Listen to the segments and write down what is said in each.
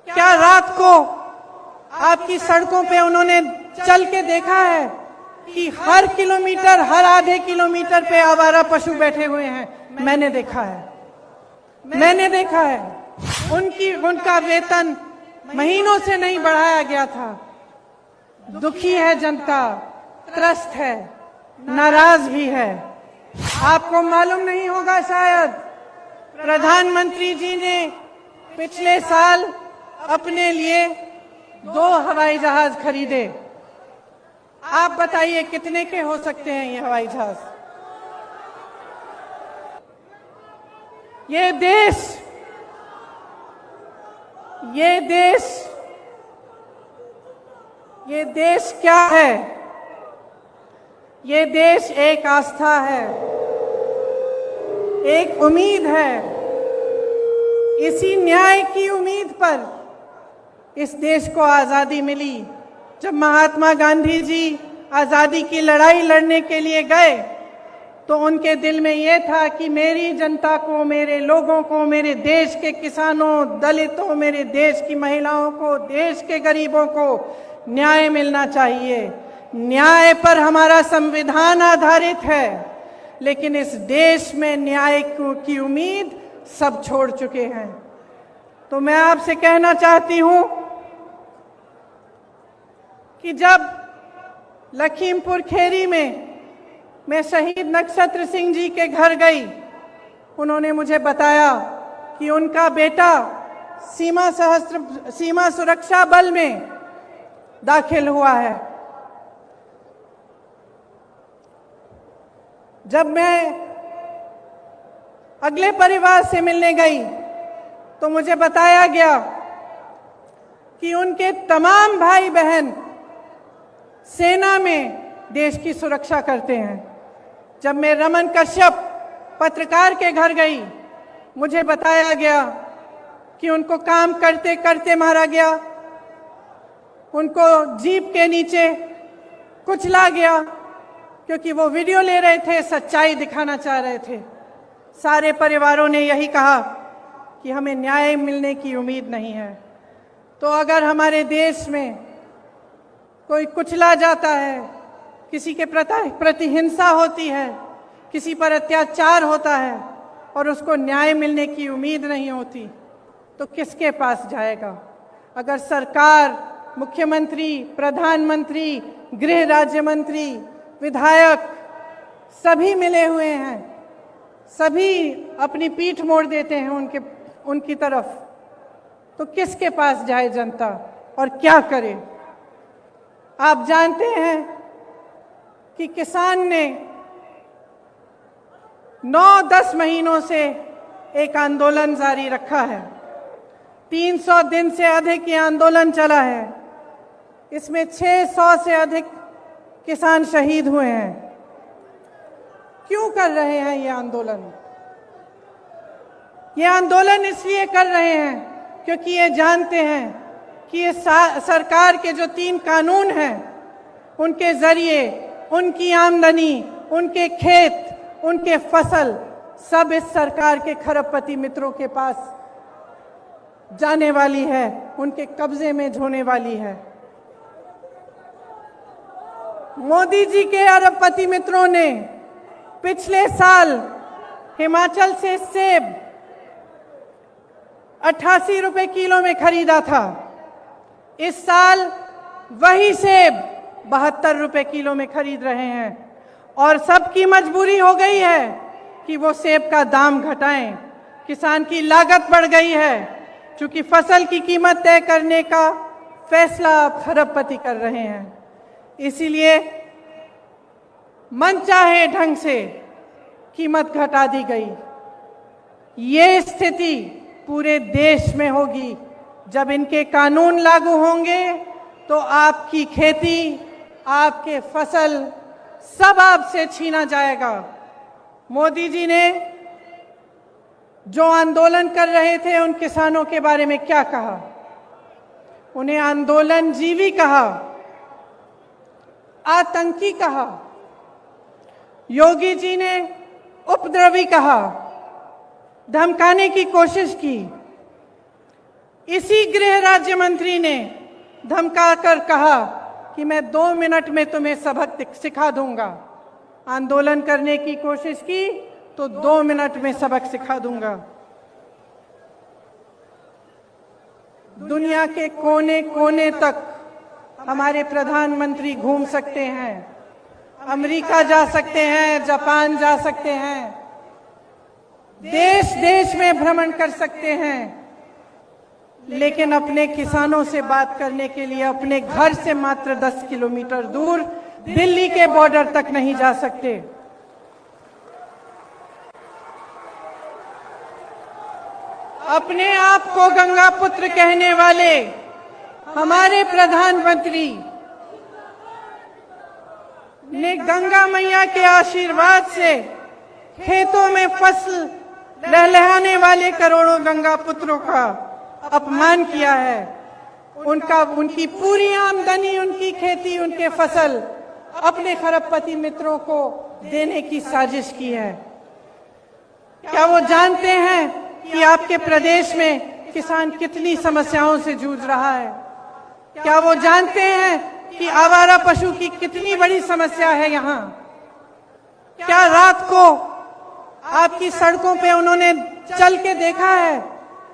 क्या रात को आपकी सड़कों पे उन्होंने चल के देखा है कि हर किलोमीटर, हर आधे किलोमीटर पे आवारा पशु बैठे हुए हैं? मैंने देखा है, मैंने देखा है। उनका वेतन महीनों से नहीं बढ़ाया गया था। दुखी है जनता, त्रस्त है, नाराज भी है। आपको मालूम नहीं होगा शायद, प्रधानमंत्री जी ने पिछले साल अपने लिए 2 हवाई जहाज खरीदे। आप बताइए कितने के हो सकते हैं ये हवाई जहाज? ये देश क्या है? ये देश एक आस्था है, एक उम्मीद है। इसी न्याय की उम्मीद पर इस देश को आजादी मिली। जब महात्मा गांधी जी आजादी की लड़ाई लड़ने के लिए गए तो उनके दिल में ये था कि मेरी जनता को, मेरे लोगों को, मेरे देश के किसानों, दलितों, मेरे देश की महिलाओं को, देश के गरीबों को न्याय मिलना चाहिए। न्याय पर हमारा संविधान आधारित है, लेकिन इस देश में न्याय की उम्मीद सब छोड़ चुके हैं। तो मैं आपसे कहना चाहती हूं कि जब लखीमपुर खीरी में मैं शहीद नक्षत्र सिंह जी के घर गई, उन्होंने मुझे बताया कि उनका बेटा सीमा सुरक्षा बल में दाखिल हुआ है। जब मैं अगले परिवार से मिलने गई तो मुझे बताया गया कि उनके तमाम भाई बहन सेना में देश की सुरक्षा करते हैं। जब मैं रमन कश्यप पत्रकार के घर गई, मुझे बताया गया कि उनको काम करते करते मारा गया, उनको जीप के नीचे कुचला गया क्योंकि वो वीडियो ले रहे थे, सच्चाई दिखाना चाह रहे थे। सारे परिवारों ने यही कहा कि हमें न्याय मिलने की उम्मीद नहीं है। तो अगर हमारे देश में कोई कुचला जाता है, किसी के प्रति हिंसा होती है, किसी पर अत्याचार होता है और उसको न्याय मिलने की उम्मीद नहीं होती, तो किसके पास जाएगा? अगर सरकार, मुख्यमंत्री, प्रधानमंत्री, गृह राज्य मंत्री, विधायक सभी मिले हुए हैं, सभी अपनी पीठ मोड़ देते हैं उनकी तरफ, तो किसके पास जाए जनता और क्या करे? आप जानते हैं कि किसान ने 9-10 महीनों से एक आंदोलन जारी रखा है। 300 दिन से अधिक ये आंदोलन चला है। इसमें 600 से अधिक किसान शहीद हुए हैं। क्यों कर रहे हैं ये आंदोलन? ये आंदोलन इसलिए कर रहे हैं क्योंकि ये जानते हैं कि ये सरकार के जो 3 कानून हैं, उनके जरिए उनकी आमदनी, उनके खेत, उनके फसल सब इस सरकार के खरबपति मित्रों के पास जाने वाली है, उनके कब्जे में होने वाली है। मोदी जी के अरबपति मित्रों ने पिछले साल हिमाचल से सेब 88 रुपए किलो में खरीदा था। इस साल वही सेब 72 रुपए किलो में खरीद रहे हैं और सबकी मजबूरी हो गई है कि वो सेब का दाम घटाएं। किसान की लागत बढ़ गई है, क्योंकि फसल की कीमत तय करने का फैसला खरबपति कर रहे हैं। इसीलिए मनचाहे ढंग से कीमत घटा दी गई। ये स्थिति पूरे देश में होगी। जब इनके कानून लागू होंगे तो आपकी खेती, आपके फसल सब आपसे छीना जाएगा। मोदी जी ने जो आंदोलन कर रहे थे उन किसानों के बारे में क्या कहा? उन्हें आंदोलनजीवी कहा, आतंकी कहा, योगी जी ने उपद्रवी कहा, धमकाने की कोशिश की। इसी गृह राज्य मंत्री ने धमकाकर कहा कि मैं 2 मिनट में तुम्हें सबक सिखा दूंगा। आंदोलन करने की कोशिश की तो 2 मिनट में सबक सिखा दूंगा। दुनिया के कोने कोने तक हमारे प्रधानमंत्री घूम सकते हैं, अमेरिका जा सकते हैं, जापान जा सकते हैं, देश देश में भ्रमण कर सकते हैं, लेकिन अपने किसानों से बात करने के लिए अपने घर से मात्र 10 किलोमीटर दूर दिल्ली के बॉर्डर तक नहीं जा सकते। अपने आप को गंगा पुत्र कहने वाले हमारे प्रधानमंत्री ने गंगा मैया के आशीर्वाद से खेतों में फसल लहलहाने वाले करोड़ों गंगा पुत्रों का अपमान किया है। उनकी पूरी आमदनी, उनकी खेती, उनके फसल अपने खरबपति मित्रों को देने की साजिश की है। क्या वो जानते हैं कि आपके प्रदेश में किसान कितनी समस्याओं से जूझ रहा है? क्या वो जानते हैं कि आवारा पशु की कितनी बड़ी समस्या है यहाँ? क्या रात को आपकी सड़कों पे उन्होंने चल के देखा है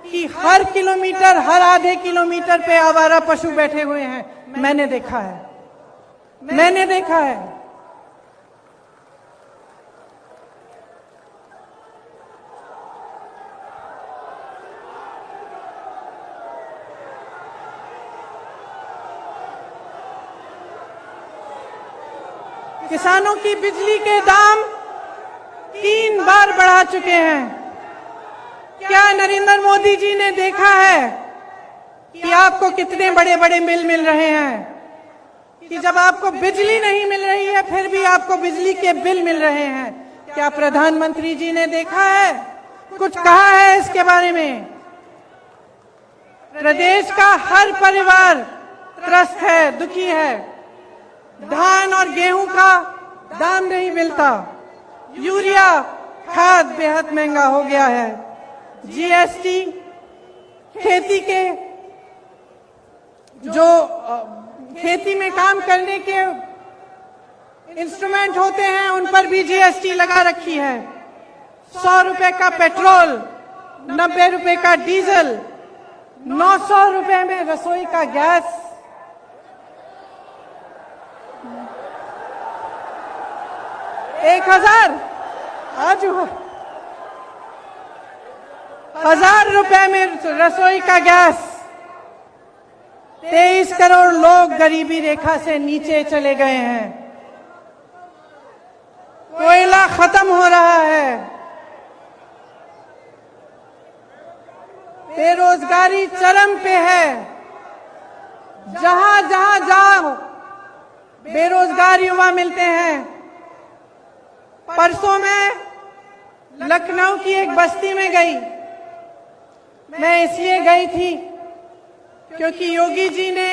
कि हर किलोमीटर, हर आधे किलोमीटर पे आवारा पशु बैठे हुए हैं? मैंने देखा है, मैंने देखा है। किसानों की बिजली के दाम 3 बार बढ़ा चुके हैं। क्या नरेंद्र मोदी जी ने देखा है कि आपको कितने बड़े बड़े बिल मिल रहे हैं? कि जब आपको बिजली नहीं मिल रही है फिर भी आपको बिजली के बिल मिल रहे हैं। क्या प्रधानमंत्री जी ने देखा है, कुछ कहा है इसके बारे में? प्रदेश का हर परिवार त्रस्त है, दुखी है। धान और गेहूं का दाम नहीं मिलता, यूरिया खाद बेहद महंगा हो गया है, जीएसटी, खेती के जो खेती में काम करने के इंस्ट्रूमेंट होते हैं उन पर भी जीएसटी लगा रखी है। 100 रुपए का पेट्रोल, 90 रुपए का डीजल, 900 रुपए में रसोई का गैस। एक 1000 रुपए में रसोई का गैस। 23 करोड़ लोग गरीबी रेखा से नीचे चले गए हैं। कोयला खत्म हो रहा है। बेरोजगारी चरम पे है। जहां जहां जाओ बेरोजगार युवा मिलते हैं। परसों मैं लखनऊ की एक बस्ती में गई। मैं इसलिए गई थी क्योंकि योगी जी ने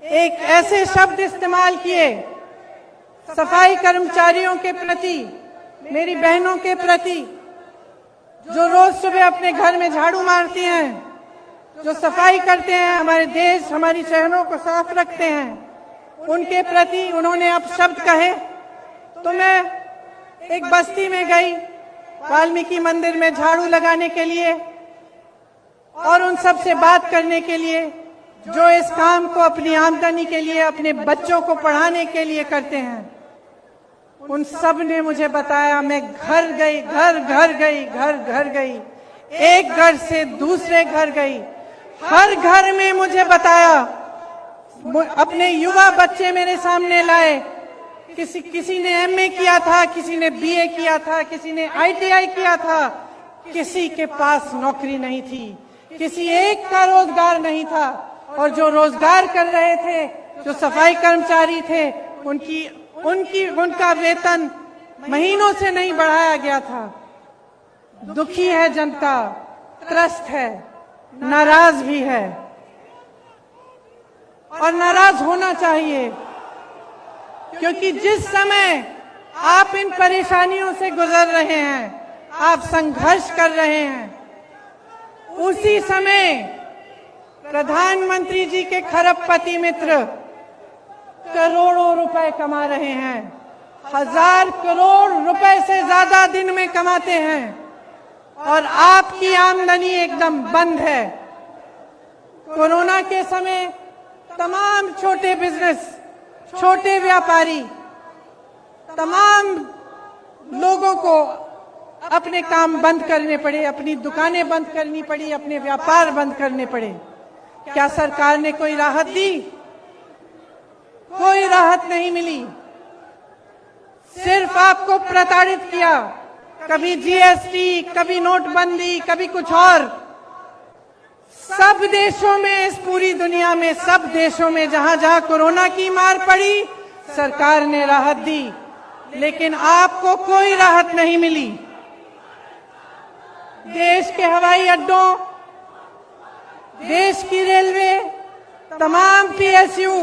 एक ऐसे शब्द इस्तेमाल किए सफाई कर्मचारियों के प्रति, मेरी बहनों के प्रति, जो रोज सुबह अपने घर में झाड़ू मारती हैं, जो सफाई करते हैं, हमारे देश, हमारी शहरों को साफ रखते हैं, उनके प्रति उन्होंने अब शब्द कहे। तो मैं एक बस्ती में गई वाल्मीकि मंदिर में झाड़ू लगाने के लिए और उन सब से बात करने के लिए जो इस काम को अपनी आमदनी के लिए, अपने बच्चों को पढ़ाने के लिए करते हैं। उन सब ने मुझे बताया, मैं घर गई, घर गई, एक घर से दूसरे घर गई, हर घर में मुझे बताया, अपने युवा बच्चे मेरे सामने लाए। किसी ने एमए किया था, किसी ने बीए किया था, किसी ने आईटीआई किया था, किसी के पास नौकरी नहीं थी, किसी एक का रोजगार नहीं था। और जो रोजगार कर रहे थे, जो सफाई कर्मचारी थे, उनका वेतन महीनों से नहीं बढ़ाया गया था। दुखी है जनता, त्रस्त है, नाराज भी है और नाराज होना चाहिए, क्योंकि जिस समय आप इन परेशानियों से गुजर रहे हैं, आप संघर्ष कर रहे हैं, उसी समय प्रधानमंत्री जी के खरबपति मित्र करोड़ों रुपए कमा रहे हैं, 1000 करोड़ रुपए से ज्यादा दिन में कमाते हैं, और आपकी आमदनी एकदम बंद है। कोरोना के समय तमाम छोटे बिजनेस, छोटे व्यापारी, तमाम लोगों को अपने काम बंद करने पड़े, अपनी दुकानें बंद करनी पड़ी, अपने व्यापार बंद करने पड़े। क्या सरकार ने कोई राहत दी? कोई राहत नहीं मिली। सिर्फ आपको प्रताड़ित किया, कभी जीएसटी, कभी नोटबंदी, कभी कुछ और। सब देशों में, इस पूरी दुनिया में सब देशों में जहां जहां कोरोना की मार पड़ी, सरकार ने राहत दी, लेकिन आपको कोई राहत नहीं मिली। देश के हवाई अड्डों, देश की रेलवे, तमाम पीएसयू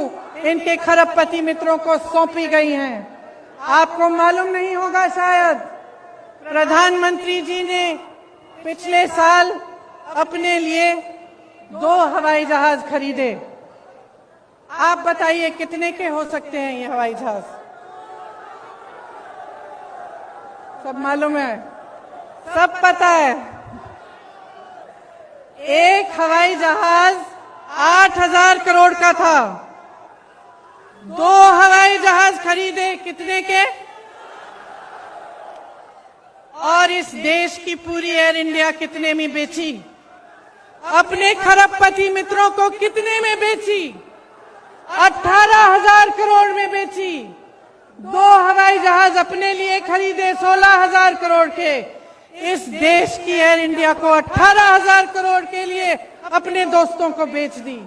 इनके खरबपति मित्रों को सौंपी गई हैं। आपको मालूम नहीं होगा शायद, प्रधानमंत्री जी ने पिछले साल अपने लिए 2 हवाई जहाज खरीदे। आप बताइए कितने के हो सकते हैं ये हवाई जहाज? सब मालूम है, सब पता है। एक हवाई जहाज 8000 करोड़ का था। 2 हवाई जहाज खरीदे कितने के? और इस देश की पूरी एयर इंडिया कितने में बेची? अपने खरबपति मित्रों को कितने में बेची? 18,000 करोड़ में बेची। 2 हवाई जहाज अपने लिए खरीदे 16,000 करोड़ के। इस देश की एयर इंडिया को 18,000 करोड़ के लिए अपने दोस्तों को बेच दी।